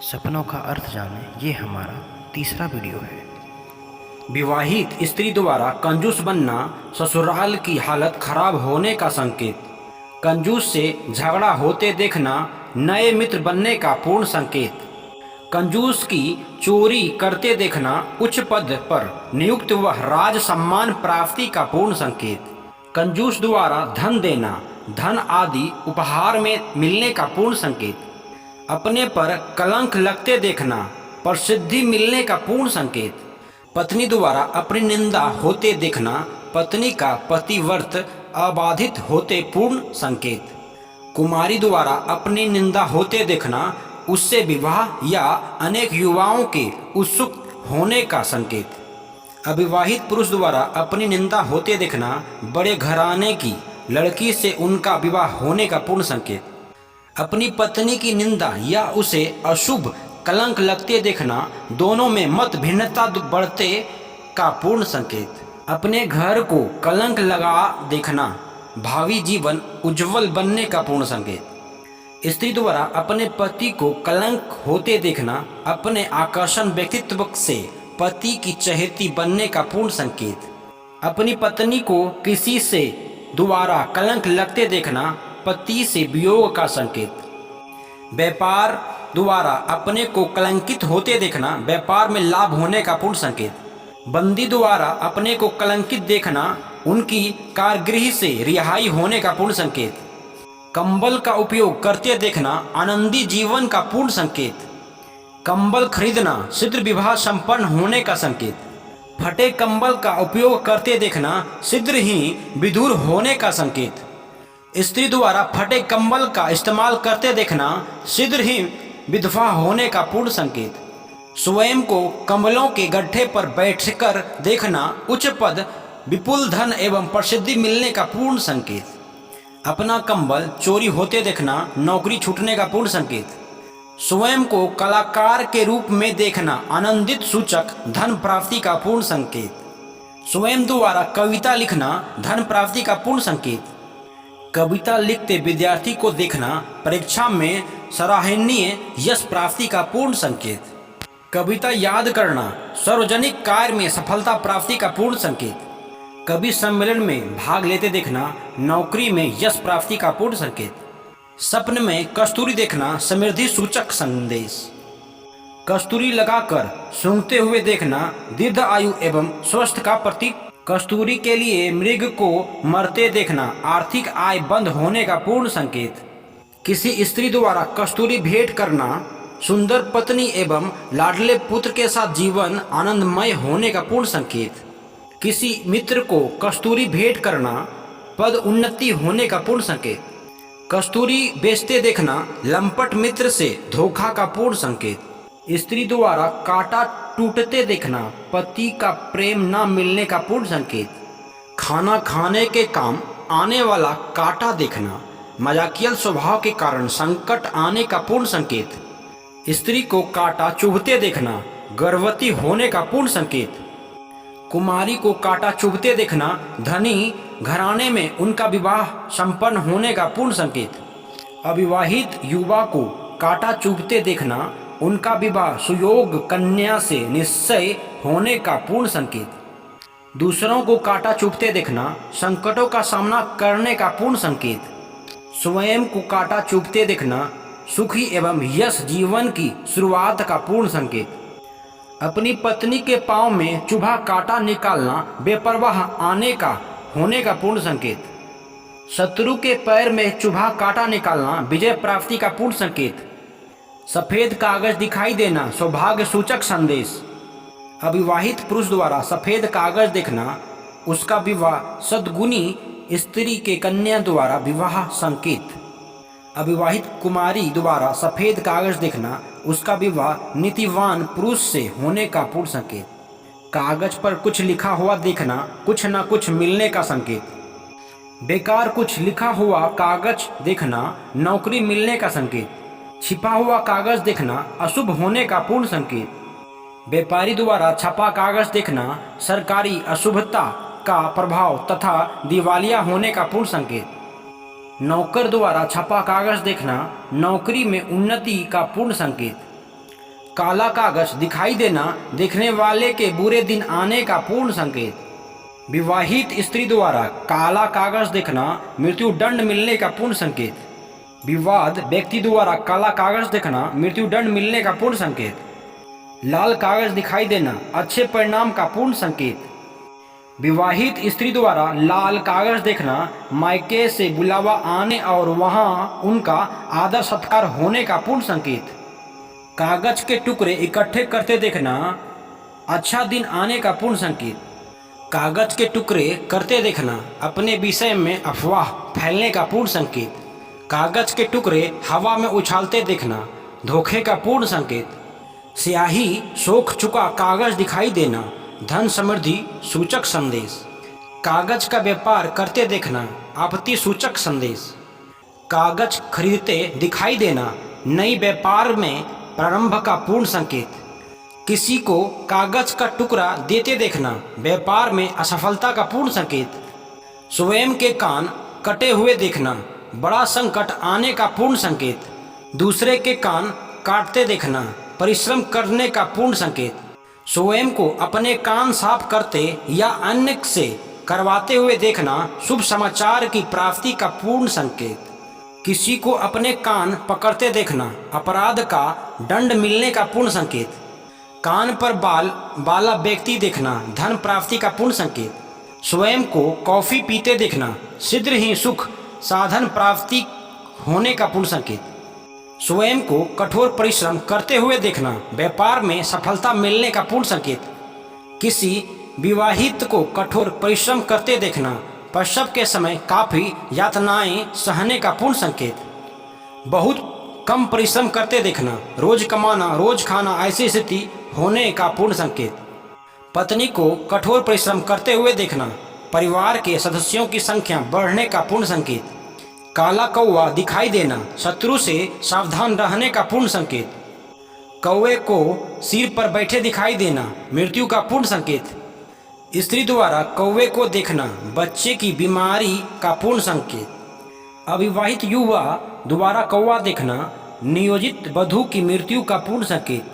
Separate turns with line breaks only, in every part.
सपनों का अर्थ जाने ये हमारा तीसरा वीडियो है।
विवाहित स्त्री द्वारा कंजूस बनना ससुराल की हालत खराब होने का संकेत। कंजूस से झगड़ा होते देखना नए मित्र बनने का पूर्ण संकेत। कंजूस की चोरी करते देखना उच्च पद पर नियुक्त व राज सम्मान प्राप्ति का पूर्ण संकेत। कंजूस द्वारा धन देना धन आदि उपहार में मिलने का पूर्ण संकेत। अपने पर कलंक लगते देखना प्रसिद्धि मिलने का पूर्ण संकेत। पत्नी द्वारा अपनी निंदा होते देखना पत्नी का पतिव्रत अबाधित होते पूर्ण संकेत। कुमारी द्वारा अपनी निंदा होते देखना उससे विवाह या अनेक युवाओं के उत्सुक होने का संकेत। अविवाहित पुरुष द्वारा अपनी निंदा होते देखना बड़े घराने की लड़की से उनका विवाह होने का पूर्ण संकेत। अपनी पत्नी की निंदा या उसे अशुभ कलंक लगते देखना दोनों में मत भिन्नता बढ़ते का पूर्ण संकेत। अपने घर को कलंक लगा देखना भावी जीवन उज्जवल बनने का पूर्ण संकेत। स्त्री द्वारा अपने पति को कलंक होते देखना अपने आकर्षण व्यक्तित्व से पति की चहेती बनने का पूर्ण संकेत। अपनी पत्नी को किसी से द्वारा कलंक लगते देखना पति से वियोग का संकेत। व्यापार द्वारा अपने को कलंकित होते देखना व्यापार में लाभ होने का पूर्ण संकेत। बंदी द्वारा अपने को कलंकित देखना उनकी कारगृह से रिहाई होने का पूर्ण संकेत। कंबल का उपयोग करते देखना आनंदी जीवन का पूर्ण संकेत। कंबल खरीदना शीघ्र विवाह संपन्न होने का संकेत। फटे कंबल का उपयोग करते देखना शीघ्र ही विधुर होने का संकेत। स्त्री द्वारा फटे कंबल का इस्तेमाल करते देखना शीघ्र ही विधवा होने का पूर्ण संकेत। स्वयं को कंबलों के गड्ढे पर बैठकर देखना उच्च पद विपुल धन एवं प्रसिद्धि मिलने का पूर्ण संकेत। अपना कंबल चोरी होते देखना नौकरी छूटने का पूर्ण संकेत। स्वयं को कलाकार के रूप में देखना आनंदित सूचक धन प्राप्ति का पूर्ण संकेत। स्वयं द्वारा कविता लिखना धन प्राप्ति का पूर्ण संकेत। कविता लिखते विद्यार्थी को देखना परीक्षा में सराहनीय यश प्राप्ति का पूर्ण संकेत। कविता याद करना सार्वजनिक कार्य में सफलता प्राप्ति का पूर्ण संकेत। कवि सम्मेलन में भाग लेते देखना नौकरी में यश प्राप्ति का पूर्ण संकेत। सपने में कस्तूरी देखना समृद्धि सूचक संदेश। कस्तूरी लगाकर सूंघते हुए देखना दीर्घ आयु एवं स्वस्थ का प्रतीक। कस्तूरी के लिए मृग को मरते देखना आर्थिक आय बंद होने का पूर्ण संकेत। किसी स्त्री द्वारा कस्तूरी भेंट करना सुंदर पत्नी एवं लाडले पुत्र के साथ जीवन आनंदमय होने का पूर्ण संकेत। किसी मित्र को कस्तूरी भेंट करना पद उन्नति होने का पूर्ण संकेत। कस्तूरी बेचते देखना लंपट मित्र से धोखा का पूर्ण संकेत। स्त्री द्वारा कांटा टूटते देखना पति का प्रेम न मिलने का पूर्ण संकेत। खाना खाने के काम आने वाला कांटा देखना मजाकियल स्वभाव के कारण संकट आने का पूर्ण संकेत। स्त्री को कांटा चुभते देखना गर्भवती होने का पूर्ण संकेत। कुमारी को कांटा चुभते देखना धनी घराने में उनका विवाह संपन्न होने का पूर्ण संकेत। अविवाहित युवा को कांटा चुभते देखना उनका विवाह सुयोग कन्या से निश्चय होने का पूर्ण संकेत। दूसरों को कांटा चुभते देखना संकटों का सामना करने का पूर्ण संकेत। स्वयं को कांटा चुभते देखना सुखी एवं यश जीवन की शुरुआत का पूर्ण संकेत। अपनी पत्नी के पांव में चुभा कांटा निकालना बेपरवाह आने का होने का पूर्ण संकेत। शत्रु के पैर में चुभा कांटा निकालना विजय प्राप्ति का पूर्ण संकेत। सफेद कागज दिखाई देना सौभाग्य सूचक संदेश। अविवाहित पुरुष द्वारा सफेद कागज देखना उसका विवाह सद्गुणी स्त्री के कन्या द्वारा विवाह संकेत। अविवाहित कुमारी द्वारा सफेद कागज देखना उसका विवाह नीतिवान पुरुष से होने का पूर्ण संकेत। कागज पर कुछ लिखा हुआ देखना कुछ न कुछ मिलने का संकेत। बेकार कुछ लिखा हुआ कागज देखना नौकरी मिलने का संकेत। छिपा हुआ कागज देखना अशुभ होने का पूर्ण संकेत। व्यापारी द्वारा छपा कागज देखना सरकारी अशुभता का प्रभाव तथा दिवालिया होने का पूर्ण संकेत। नौकर द्वारा छपा कागज देखना नौकरी में उन्नति का पूर्ण संकेत। काला कागज दिखाई देना देखने वाले के बुरे दिन आने का पूर्ण संकेत। विवाहित स्त्री द्वारा काला कागज देखना मृत्यु दंड मिलने का पूर्ण संकेत। विवाद व्यक्ति द्वारा काला कागज देखना मृत्यु दंड मिलने का पूर्ण संकेत। लाल कागज दिखाई देना अच्छे परिणाम का पूर्ण संकेत। विवाहित स्त्री द्वारा लाल कागज देखना मायके से बुलावा आने और वहां उनका आदर सत्कार होने का पूर्ण संकेत। कागज के टुकड़े इकट्ठे करते देखना अच्छा दिन आने का पूर्ण संकेत। कागज के टुकड़े करते देखना अपने विषय में अफवाह फैलने का पूर्ण संकेत। कागज के टुकड़े हवा में उछालते देखना धोखे का पूर्ण संकेत। स्याही सोख चुका कागज दिखाई देना धन समृद्धि सूचक संदेश। कागज का व्यापार करते देखना आपत्ति सूचक संदेश। कागज खरीदते दिखाई देना नई व्यापार में प्रारंभ का पूर्ण संकेत। किसी को कागज का टुकड़ा देते देखना व्यापार में असफलता का पूर्ण संकेत। स्वयं के कान कटे हुए देखना बड़ा संकट आने का पूर्ण संकेत। दूसरे के कान काटते देखना परिश्रम करने का पूर्ण संकेत। स्वयं को अपने कान साफ करते या अन्य से करवाते हुए देखना शुभ समाचार की प्राप्ति का पूर्ण संकेत। किसी को अपने कान पकड़ते देखना अपराध का दंड मिलने का पूर्ण संकेत। कान पर बाल वाला व्यक्ति देखना धन प्राप्ति का पूर्ण संकेत। स्वयं को कॉफी पीते देखना शीघ्र ही सुख साधन प्राप्ति होने का पूर्ण संकेत। स्वयं को कठोर परिश्रम करते हुए देखना व्यापार में सफलता मिलने का पूर्ण संकेत। किसी विवाहित को कठोर परिश्रम करते देखना प्रसव के समय काफी यातनाएं सहने का पूर्ण संकेत। बहुत कम परिश्रम करते देखना रोज कमाना रोज खाना ऐसी स्थिति होने का पूर्ण संकेत। पत्नी को कठोर परिश्रम करते हुए देखना परिवार के सदस्यों की संख्या बढ़ने का पूर्ण संकेत। काला कौवा दिखाई देना शत्रु से सावधान रहने का पूर्ण संकेत। कौवे को सिर पर बैठे दिखाई देना मृत्यु का पूर्ण संकेत। स्त्री द्वारा कौवे को देखना बच्चे की बीमारी का पूर्ण संकेत। अविवाहित युवा द्वारा कौवा देखना नियोजित वधू की मृत्यु का पूर्ण संकेत।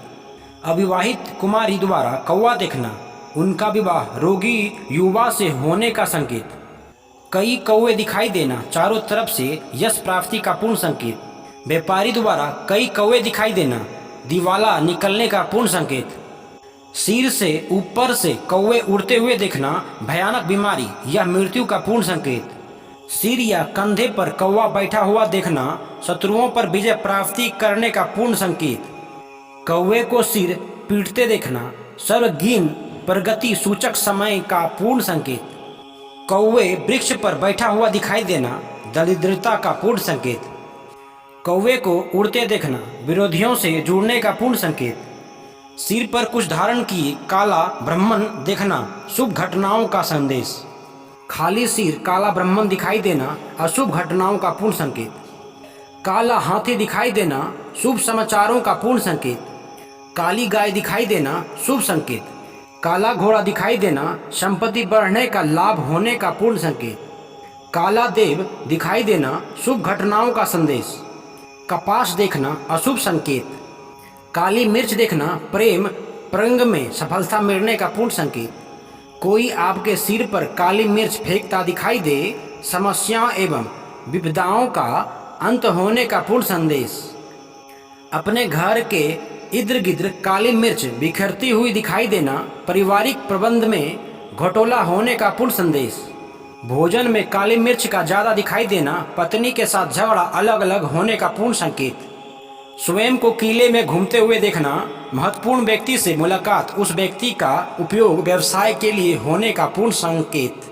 अविवाहित कुमारी द्वारा कौवा देखना उनका विवाह रोगी युवा से होने का संकेत। कई कौवे दिखाई देना चारों तरफ से यश प्राप्ति का पूर्ण संकेत। व्यापारी द्वारा कई कौवे दिखाई देना दिवाला निकलने का पूर्ण संकेत। सिर से ऊपर से कौवे उड़ते हुए देखना भयानक बीमारी या मृत्यु का पूर्ण संकेत। सिर या कंधे पर कौवा बैठा हुआ देखना शत्रुओं पर विजय प्राप्ति करने का पूर्ण संकेत। कौवे को सिर पीटते देखना सर्वज्ञ प्रगति सूचक समय का पूर्ण संकेत। कौवे वृक्ष पर बैठा हुआ दिखाई देना दरिद्रता का पूर्ण संकेत। कौवे को उड़ते देखना विरोधियों से जुड़ने का पूर्ण संकेत। सिर पर कुछ धारण किए काला ब्राह्मण देखना शुभ घटनाओं का संदेश। खाली सिर काला ब्राह्मण दिखाई देना अशुभ घटनाओं का पूर्ण संकेत। काला हाथी दिखाई देना शुभ समाचारों का पूर्ण संकेत। काली गाय दिखाई देना शुभ संकेत। काला घोड़ा दिखाई देना संपत्ति बढ़ने का लाभ होने का पूर्ण संकेत। काला देव दिखाई देना शुभ घटनाओं का संदेश। कपास देखना अशुभ संकेत। काली मिर्च देखना प्रेम प्रंग में सफलता मिलने का पूर्ण संकेत। कोई आपके सिर पर काली मिर्च फेंकता दिखाई दे समस्या एवं विपदाओं का अंत होने का पूर्ण संदेश। अपने घर के इर्द गिर्द काली मिर्च बिखरती हुई दिखाई देना पारिवारिक प्रबंध में घोटाला होने का पूर्ण संदेश। भोजन में काली मिर्च का ज्यादा दिखाई देना पत्नी के साथ झगड़ा अलग अलग होने का पूर्ण संकेत। स्वयं को किले में घूमते हुए देखना महत्वपूर्ण व्यक्ति से मुलाकात उस व्यक्ति का उपयोग व्यवसाय के लिए होने का पूर्ण संकेत।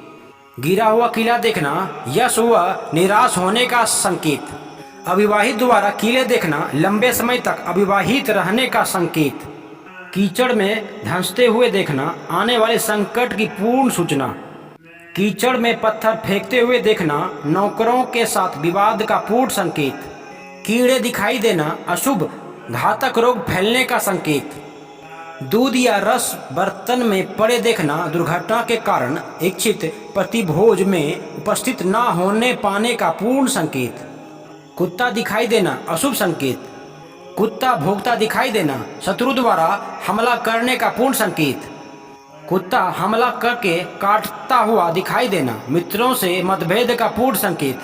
गिरा हुआ किला देखना यश व निराश होने का संकेत। अविवाहित द्वारा किले देखना लंबे समय तक अविवाहित रहने का संकेत। कीचड़ में धंसते हुए देखना आने वाले संकट की पूर्ण सूचना। कीचड़ में पत्थर फेंकते हुए देखना नौकरों के साथ विवाद का पूर्ण संकेत। कीड़े दिखाई देना अशुभ घातक रोग फैलने का संकेत। दूध या रस बर्तन में पड़े देखना दुर्घटना के कारण इच्छित प्रतिभोज में उपस्थित न होने पाने का पूर्ण संकेत। कुत्ता दिखाई देना अशुभ संकेत। कुत्ता भौंकता दिखाई देना शत्रु द्वारा हमला करने का पूर्ण संकेत। कुत्ता हमला करके काटता हुआ दिखाई देना मित्रों से मतभेद का पूर्ण संकेत।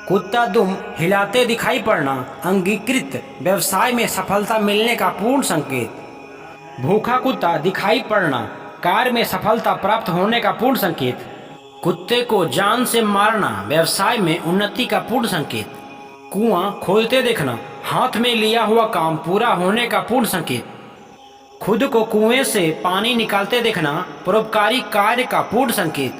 कुत्ता दुम हिलाते दिखाई पड़ना अंगीकृत व्यवसाय में सफलता मिलने का पूर्ण संकेत। भूखा कुत्ता दिखाई पड़ना कार्य में सफलता प्राप्त होने का पूर्ण संकेत। कुत्ते को जान से मारना व्यवसाय में उन्नति का पूर्ण संकेत। कुआं खोदते देखना हाथ में लिया हुआ काम पूरा होने का पूर्ण संकेत। खुद को कुएं से पानी निकालते देखना परोपकारी कार्य का पूर्ण संकेत।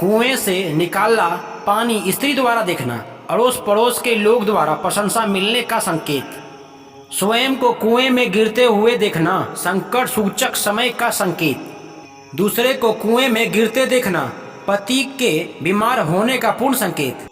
कुएं से निकाला पानी स्त्री द्वारा देखना अड़ोस पड़ोस के लोग द्वारा प्रशंसा मिलने का संकेत। स्वयं को कुएं में गिरते हुए देखना संकट सूचक समय का संकेत। दूसरे को कुएं में गिरते देखना पति के बीमार होने का पूर्ण संकेत।